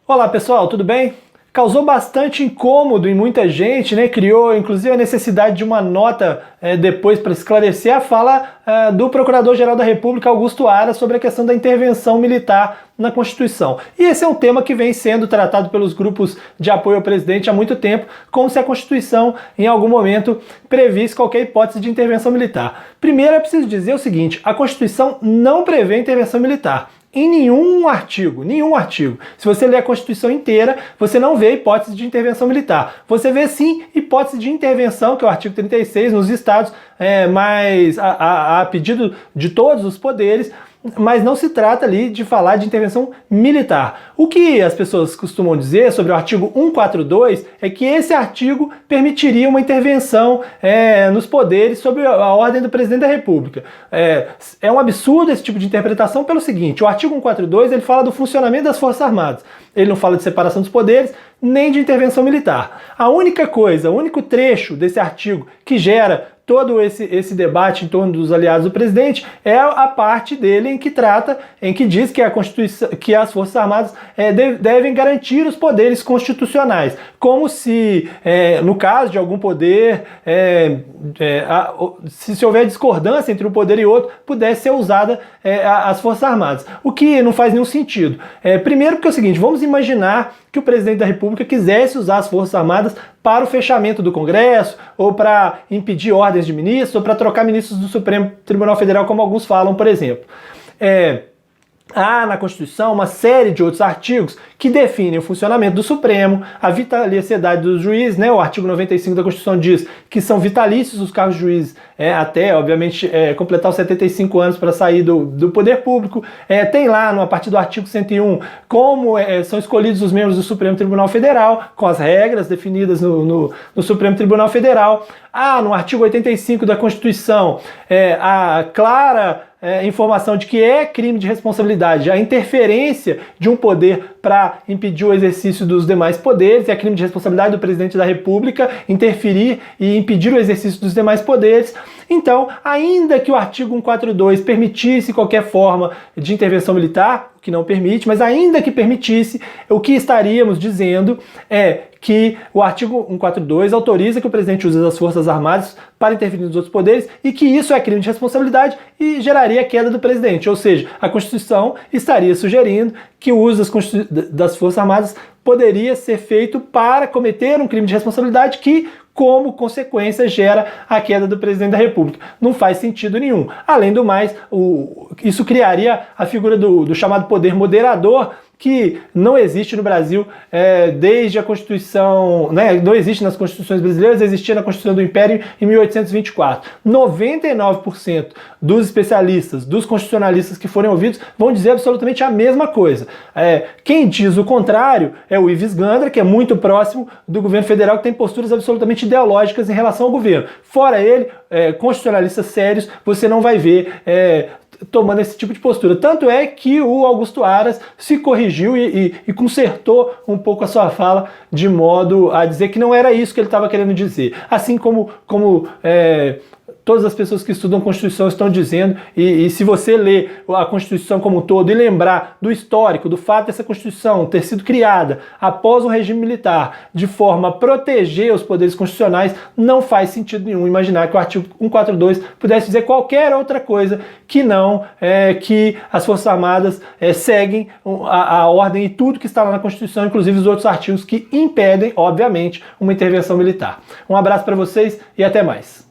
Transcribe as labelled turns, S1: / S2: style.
S1: Olá pessoal, tudo bem? Causou bastante incômodo em muita gente, né? Criou inclusive a necessidade de uma nota depois para esclarecer a fala do Procurador-Geral da República, Augusto Aras, sobre a questão da intervenção militar na Constituição. E esse é um tema que vem sendo tratado pelos grupos de apoio ao presidente há muito tempo, como se a Constituição em algum momento previsse qualquer hipótese de intervenção militar. Primeiro é preciso dizer o seguinte: a Constituição não prevê intervenção militar. Em nenhum artigo. Se você ler a Constituição inteira, você não vê hipótese de intervenção militar. Você vê sim hipótese de intervenção, que é o artigo 36, nos estados, mas a pedido de todos os poderes, mas não se trata ali de falar de intervenção militar. O que as pessoas costumam dizer sobre o artigo 142 é que esse artigo permitiria uma intervenção nos poderes sob a ordem do presidente da República. É um absurdo esse tipo de interpretação pelo seguinte: o artigo 142 ele fala do funcionamento das Forças Armadas. Ele não fala de separação dos poderes, nem de intervenção militar. A única coisa, o único trecho desse artigo que gera todo esse debate em torno dos aliados do presidente é a parte dele em que diz que a Constituição, que as Forças Armadas devem garantir os poderes constitucionais, como se, no caso de algum poder, se houver discordância entre um poder e outro, pudesse ser usada as Forças Armadas, o que não faz nenhum sentido. Primeiro porque é o seguinte: vamos imaginar que o presidente da República quisesse usar as Forças Armadas para o fechamento do Congresso, ou para impedir ordens de ministros, ou para trocar ministros do Supremo Tribunal Federal, como alguns falam, por exemplo. Há na Constituição uma série de outros artigos que definem o funcionamento do Supremo, a vitaliciedade dos juízes, né? O artigo 95 da Constituição diz que são vitalícios os cargos de juízes até, obviamente, completar os 75 anos para sair do poder público. Tem lá, a partir do artigo 101, como são escolhidos os membros do Supremo Tribunal Federal, com as regras definidas no Supremo Tribunal Federal. No artigo 85 da Constituição, a clara informação de que é crime de responsabilidade a interferência de um poder para impedir o exercício dos demais poderes, é crime de responsabilidade do presidente da República interferir e impedir o exercício dos demais poderes. Então, ainda que o artigo 142 permitisse qualquer forma de intervenção militar, o que não permite, mas ainda que permitisse, o que estaríamos dizendo é que o artigo 142 autoriza que o presidente use as Forças Armadas para interferir nos outros poderes e que isso é crime de responsabilidade e geraria a queda do presidente. Ou seja, a Constituição estaria sugerindo que o uso das Forças Armadas poderia ser feito para cometer um crime de responsabilidade que, como consequência, gera a queda do presidente da República. Não faz sentido nenhum. Além do mais, isso criaria a figura do chamado poder moderador, que não existe no Brasil desde a Constituição, não existe nas Constituições brasileiras, existia na Constituição do Império em 1824. 99% dos especialistas, dos constitucionalistas que forem ouvidos, vão dizer absolutamente a mesma coisa. Quem diz o contrário é o Ives Gandra, que é muito próximo do governo federal, que tem posturas absolutamente ideológicas em relação ao governo. Fora ele, constitucionalistas sérios, você não vai ver tomando esse tipo de postura. Tanto é que o Augusto Aras se corrigiu e consertou um pouco a sua fala, de modo a dizer que não era isso que ele estava querendo dizer. Assim como todas as pessoas que estudam Constituição estão dizendo, e se você ler a Constituição como um todo e lembrar do histórico, do fato dessa Constituição ter sido criada após um regime militar, de forma a proteger os poderes constitucionais, não faz sentido nenhum imaginar que o artigo 142 pudesse dizer qualquer outra coisa que não que as Forças Armadas seguem a ordem e tudo que está lá na Constituição, inclusive os outros artigos que impedem, obviamente, uma intervenção militar. Um abraço para vocês e até mais.